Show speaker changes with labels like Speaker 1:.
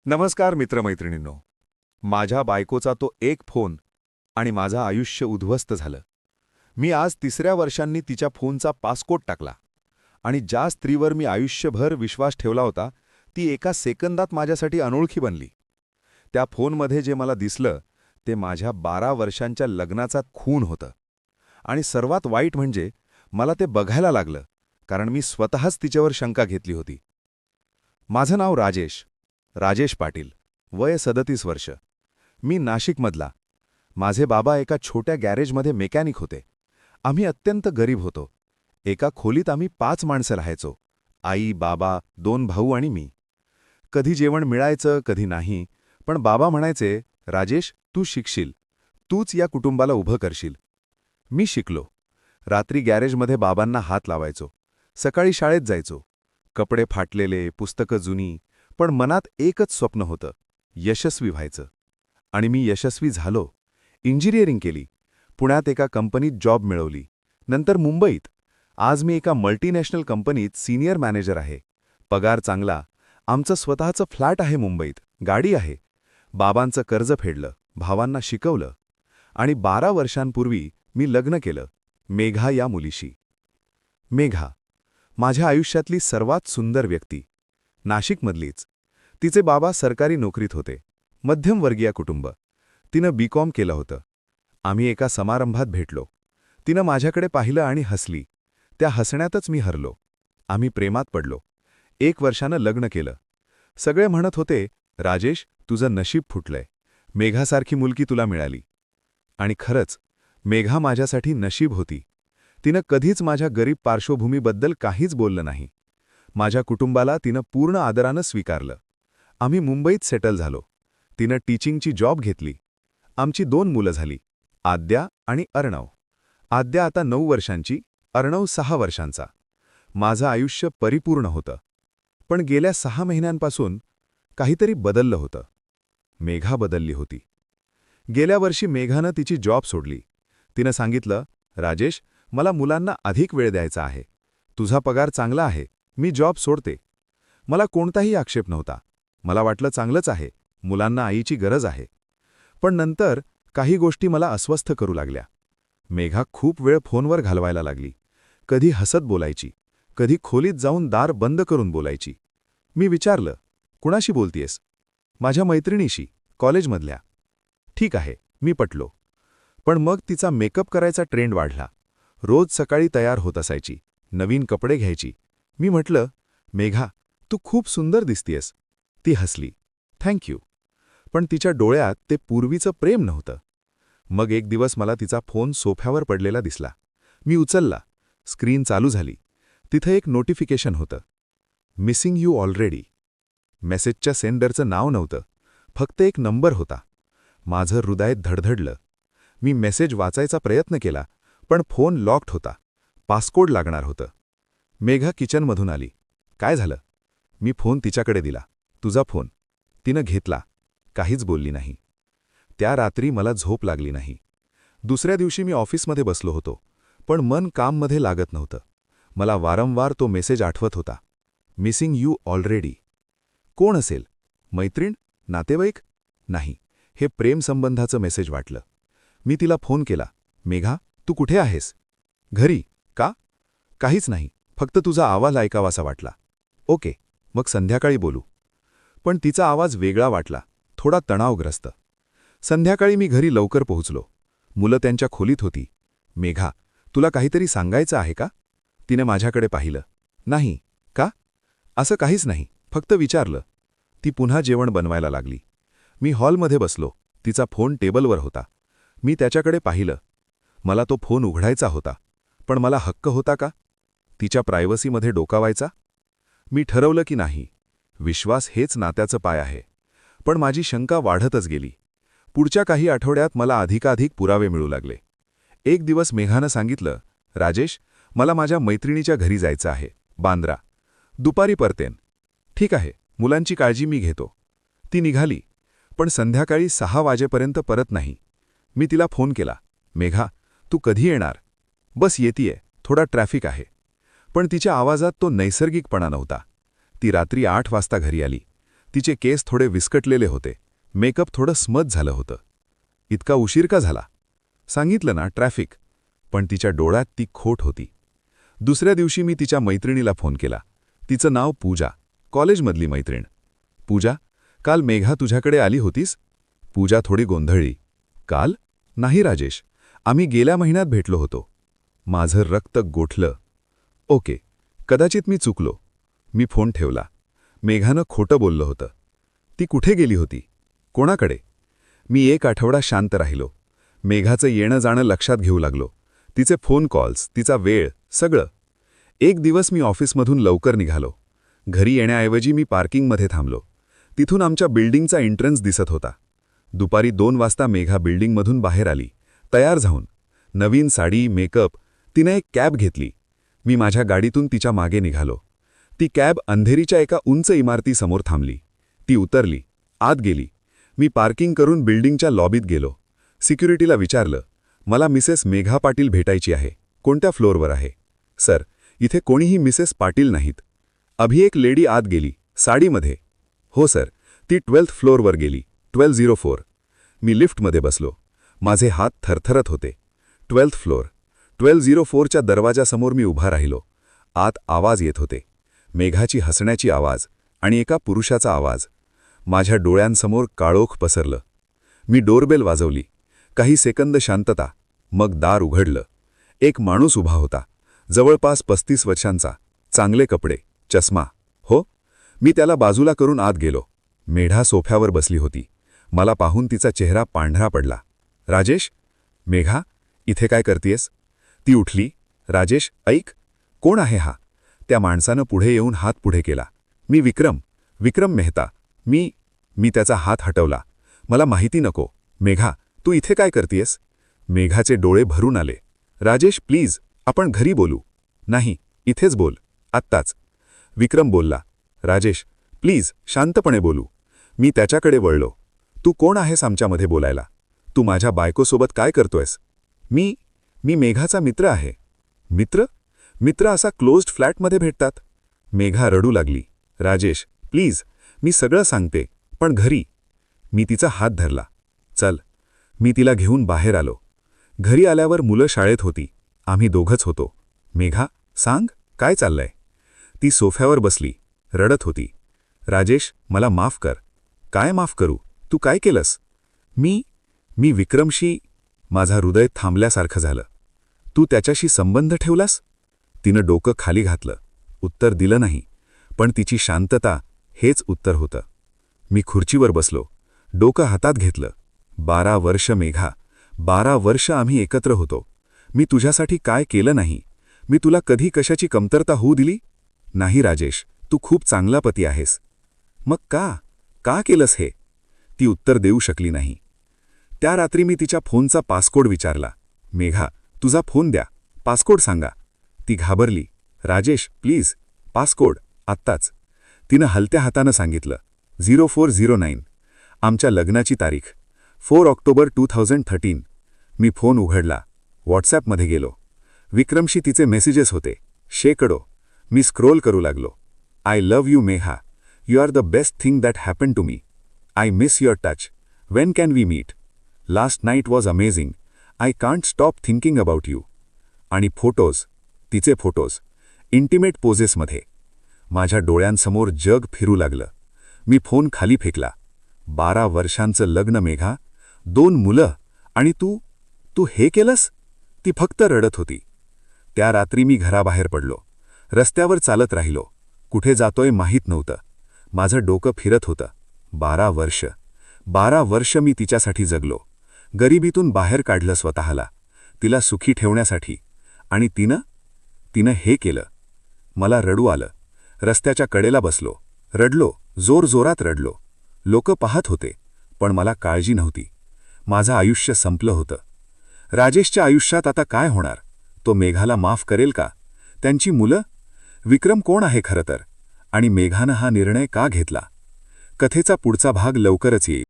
Speaker 1: नमस्कार मित्रमैत्रिणींनो. माझ्या बायकोचा तो एक फोन आणि माझं आयुष्य उद्ध्वस्त झालं. मी आज 3ऱ्या वर्षांनी तिच्या फोनचा पासकोड टाकला आणि ज्या स्त्रीवर मी आयुष्यभर विश्वास ठेवला होता ती एका सेकंदात माझ्यासाठी अनोळखी बनली. त्या फोनमध्ये जे मला दिसलं ते माझ्या 12 वर्षांच्या लग्नाचा खून होतं. आणि सर्वात वाईट म्हणजे मला ते बघायला लागलं कारण मी स्वतःच तिच्यावर शंका घेतली होती. माझं नाव राजेश पाटील, वय 37 वर्ष. मी नाशिकमधला. माझे बाबा एका छोट्या गॅरेजमध्ये मेकॅनिक होते. आम्ही अत्यंत गरीब होतो. एका खोलीत आम्ही 5 माणसं राहायचो. आई, बाबा, 2 भाऊ आणि मी. कधी जेवण मिळायचं, कधी नाही. पण बाबा म्हणायचे, राजेश, तू शिकशील. तूच या कुटुंबाला उभं करशील. मी शिकलो. रात्री गॅरेजमध्ये बाबांना हात लावायचो. सकाळी शाळेत जायचो. कपडे फाटलेले, पुस्तकं जुनी, पण मनात एकच स्वप्न होतं, यशस्वी व्हायचं. आणि मी यशस्वी झालो. इंजिनिअरिंग केली. पुण्यात एका कंपनीत जॉब मिळवली. नंतर मुंबईत. आज मी एका मल्टीनॅशनल कंपनीत सिनियर मॅनेजर आहे. पगार चांगला. आमचं स्वतःचं फ्लॅट आहे मुंबईत. गाडी आहे. बाबांचं कर्ज फेडलं. भावांना शिकवलं. आणि 12 वर्षांपूर्वी मी लग्न केलं, मेघा या मुलीशी. मेघा, माझ्या आयुष्यातली सर्वात सुंदर व्यक्ती. नाशिकमधलीच. तिचे बाबा सरकारी नोकरीत होते. मध्यमवर्गीय कुटुंब. तिनं बी.कॉम केलं होतं. आम्ही एका समारंभात भेटलो. तिनं माझ्याकडे पाहिलं आणि हसली. त्या हसण्यातच मी हरलो. आम्ही प्रेमात पडलो. 1 वर्षानं लग्न केलं. सगळे म्हणत होते, राजेश, तुझं नशीब फुटलंय. मेघासारखी मुलगी तुला मिळाली. आणि खरंच, मेघा माझ्यासाठी नशीब होती. तिनं कधीच माझ्या गरीब पार्श्वभूमीबद्दल काहीच बोललं नाही. माझ्या कुटुंबाला तिनं पूर्ण आदरानं स्वीकारलं. आम्ही मुंबईत सेटल झालो. तिनं टीचिंगची जॉब घेतली. आमची 2 मुलं झाली, आद्या आणि अर्णव. आद्या आता 9 वर्षांची, अर्णव 6 वर्षांचा. माझं आयुष्य परिपूर्ण होतं. पण गेल्या 6 महिन्यांपासून काहीतरी बदललं होतं. मेघा बदलली होती. गेल्या वर्षी मेघानं तिची जॉब सोडली. तिनं सांगितलं, राजेश, मला मुलांना अधिक वेळ द्यायचा आहे. तुझा पगार चांगला आहे. मी जॉब सोडते. मला कोणताही आक्षेप नव्हता. मला वाटलं चांगलंच आहे. मुलांना आईची गरज आहे. पण नंतर काही गोष्टी मला अस्वस्थ करू लागल्या. मेघा खूप वेळ फोनवर घालवायला लागली. कधी हसत बोलायची, कधी खोलीत जाऊन दार बंद करून बोलायची. मी विचारलं, कुणाशी बोलतीयस? माझ्या मैत्रिणीशी, कॉलेजमधल्या. ठीक आहे, मी पटलो. पण मग तिचा मेकअप करायचा ट्रेंड वाढला. रोज सकाळी तयार होत असायची. नवीन कपडे घ्यायची. मी म्हटलं, मेघा, तू खूप सुंदर दिसतीयस. ती हसली, थँक्यू. पण तिच्या डोळ्यात ते पूर्वीचं प्रेम नव्हतं. मग एक दिवस मला तिचा फोन सोफ्यावर पडलेला दिसला. मी उचलला. स्क्रीन चालू झाली. तिथं एक नोटिफिकेशन होतं, मिसिंग यू ऑलरेडी. मेसेजच्या सेंडरचं नाव नव्हतं, फक्त एक नंबर होता. माझं हृदय धडधडलं. मी मेसेज वाचायचा प्रयत्न केला, पण फोन लॉक्ड होता. पासकोड लागणार होतं. मेघा किचनमधून आली. काय झालं? मी फोन तिच्याकडे दिला. तुझा फोन. तिनं घेतला. काहीच बोलली नाही. त्या रात्री मला झोप लागली नाही. दुसऱ्या दिवशी मी ऑफिसमध्ये बसलो होतो, पण मन काममध्ये लागत नव्हतं. मला वारंवार तो मेसेज आठवत होता, मिसिंग यू ऑलरेडी. कोण असेल? मैत्रीण? नातेवाईक? नाही, हे प्रेमसंबंधाचं मेसेज वाटलं. मी तिला फोन केला. मेघा, तू कुठे आहेस? घरी. का? काहीच नाही, फक्त तुझा आवाज ऐकावासा वाटला. ओके, मग संध्याकाळी बोलू. पण तिचा आवाज वेगळा वाटला, थोडा तणावग्रस्त. संध्याकाळी मी घरी लवकर पोहोचलो. मुलं त्यांच्या खोलीत होती. मेघा, तुला काहीतरी सांगायचं आहे का? तिने माझ्याकडे पाहिलं. नाही. का? असं काहीच नाही, फक्त विचारलं. ती पुन्हा जेवण बनवायला लागली. मी हॉलमध्ये बसलो. तिचा फोन टेबलवर होता. मी त्याच्याकडे पाहिलं. मला तो फोन उघडायचा होता, पण मला हक्क होता का? तिच्या प्रायव्हसीमध्ये डोकावायचा? मी ठरवलं की नाही. विश्वास हेच नात्याचं पाय आहे. पण माझी शंका वाढतच गेली. पुढच्या काही आठवड्यात मला अधिकाधिक पुरावे मिळू लागले. एक दिवस मेघानं सांगितलं, राजेश, मला माझ्या मैत्रिणीच्या घरी जायचं आहे, बांद्रा. दुपारी परतेन. ठीक आहे, मुलांची काळजी मी घेतो. ती निघाली, पण संध्याकाळी 6 वाजेपर्यंत परत नाही. मी तिला फोन केला. मेघा, तू कधी येणार? बस येतीये, थोडा ट्रॅफिक आहे. पण तिच्या आवाजात तो नैसर्गिकपणा नव्हता. ती रात्री 8 वाजता घरी आली. तिचे केस थोडे विस्कटलेले होते, मेकअप थोडं स्मज झालं होतं. इतका उशीर का झाला? सांगितलं ना, ट्रॅफिक. पण तिच्या डोळ्यात ती खोट होती. दुसऱ्या दिवशी मी तिच्या मैत्रिणीला फोन केला. तिचं नाव पूजा, कॉलेजमधली मैत्रीण. पूजा, काल मेघा तुझ्याकडे आली होतीस? पूजा थोडी गोंधळली. काल? नाही राजेश, आम्ही गेल्या महिन्यात भेटलो होतो. माझं रक्त गोठलं. ओके, कदाचित मी चुकलो. मी फोन ठेवला. मेघानं खोटं बोललं होतं. ती कुठे गेली होती? कोणाकडे? मी 1 आठवडा शांत राहिलो. मेघाचं येणं जाणं लक्षात घेऊ लागलो. तिचे फोन कॉल्स, तिचा वेळ, सगळं. एक दिवस मी ऑफिसमधून लवकर निघालो. घरी येण्याऐवजी मी पार्किंगमध्ये थांबलो. तिथून आमच्या बिल्डिंगचा एंट्रन्स दिसत होता. दुपारी 2 वाजता मेघा बिल्डिंगमधून बाहेर आली, तयार झाऊन. नवीन साडी, मेकअप. तिने एक कॅब घेतली. मी माझ्या गाडीतून तिच्या मागे निघालो. ती कॅब अंधेरीच्या एका उंच इमारतीसमोर थांबली. ती उतरली, आत गेली. मी पार्किंग करून बिल्डिंगच्या लॉबीत गेलो. सिक्युरिटीला विचारलं, मला मिसेस मेघा पाटील भेटायची आहे. कोणत्या फ्लोअरवर आहे? सर, इथे कोणीही मिसेस पाटील नाहीत. अभि एक लेडी आत गेली, साडीमध्ये. हो सर, ती 12th फ्लोअरवर गेली, 1204. मी लिफ्टमध्ये बसलो. माझे हात थरथरत होते. 12th फ्लोअर, 1204च्या दरवाजासमोर मी उभा राहिलो. आत आवाज येत होते. मेघाची हसण्याची आवाज आणि एका पुरुषाचा आवाज. माझ्या डोळ्यांसमोर काळोख पसरलं. मी डोरबेल वाजवली. काही सेकंद शांतता. मग दार उघडलं. एक माणूस उभा होता, जवळपास 35 वर्षांचा, चांगले कपडे, चष्मा. हो, मी त्याला बाजूला करून आत गेलो. मेघा सोफ्यावर बसली होती. मला पाहून तिचा चेहरा पांढरा पडला. राजेश? मेघा, इथे काय करतेस? ती उठली. राजेश, ऐक. कोण आहे हा? त्या माणसानं पुढे येऊन हात पुढे केला. मी विक्रम मेहता. मी त्याचा हात हटवला. मला माहिती नको. मेघा, तू इथे काय करतेस? मेघाचे डोळे भरून आले. राजेश, प्लीज, आपण घरी बोलू. नाही, इथेच बोल, आत्ताच. विक्रम बोलला. राजेश, प्लीज, शांतपणे बोलू. मी त्याच्याकडे वळलो. तू कोण आहेस आमच्यामध्ये बोलायला? तू माझ्या बायकोसोबत काय करतोयस? मी मेघाचा मित्र आहे. मित्र असा क्लोज्ड फ्लॅटमध्ये भेटतात? मेघा रडू लागली. राजेश, प्लीज, मी सगळं सांगते, पण घरी. मी तिचा हात धरला. चल. मी तिला घेऊन बाहेर आलो. घरी आल्यावर मुलं शाळेत होती. आम्ही दोघंच होतो. मेघा, सांग, काय चाललंय? ती सोफ्यावर बसली, रडत होती. राजेश, मला माफ कर. काय माफ करू? तू काय केलंस? मी विक्रमशी. माझा हृदय थांबल्यासारखं झालं. तू त्याच्याशी संबंध ठेवलास? तिनं डोकं खाली घातलं. उत्तर दिलं नाही, पण तिची शांतता हेच उत्तर होतं. मी खुर्चीवर बसलो, डोकं हातात घेतलं. 12 वर्ष मेघा, 12 वर्ष आम्ही एकत्र होतो. मी तुझ्यासाठी काय केलं नाही? मी तुला कधी कशाची कमतरता होऊ दिली? नाही राजेश, तू खूप चांगला पती आहेस. मग का केलंस हे? ती उत्तर देऊ शकली नाही. त्या रात्री मी तिच्या फोनचा पासकोड विचारला. मेघा, तुझा फोन द्या, पासकोड सांगा. ती घाबरली. राजेश, प्लीज, पासकोड, आत्ताच. तिनं हलत्या हातानं सांगितलं. 0409. आमच्या लग्नाची तारीख 4 ऑक्टोबर 2013. मी फोन उघडला. व्हॉट्सॲपमध्ये गेलो. विक्रमशी तिचे मेसेजेस होते, शेकडो. मी स्क्रोल करू लागलो. I love you Megha. You are the best thing that happen to me. I miss your touch. When can we meet? Last night was amazing. I can't stop thinking about you. आणि photos, तिचे photos, intimate पोजेसमध्ये. माझ्या डोळ्यांसमोर जग फिरू लागलं. मी phone खाली फेकला. 12 वर्षांचं लग्न मेघा, 2 मुलं, आणि तू हे केलंस? ती फक्त रडत होती. त्या रात्री मी घराबाहेर पडलो. रस्त्यावर चालत राहिलो. कुठे जातोय माहीत नव्हतं. माझं डोकं फिरत होतं. 12 वर्ष मी तिच्यासाठी जगलो. गरिबीतून बाहेर काढलं स्वतःला, तिला सुखी ठेवण्यासाठी. आणि तिनं हे केलं. मला रडू आलं. रस्त्याच्या कडेला बसलो. रडलो, जोरजोरात रडलो. लोकं पाहत होते, पण मला काळजी नव्हती. माझं आयुष्य संपलं होतं. राजेशच्या आयुष्यात आता काय होणार? तो मेघाला माफ करेल का? त्यांची मुलं? विक्रम कोण आहे खरं तर? आणि मेघानं हा निर्णय का घेतला? कथेचा पुढचा भाग लवकरच येईल.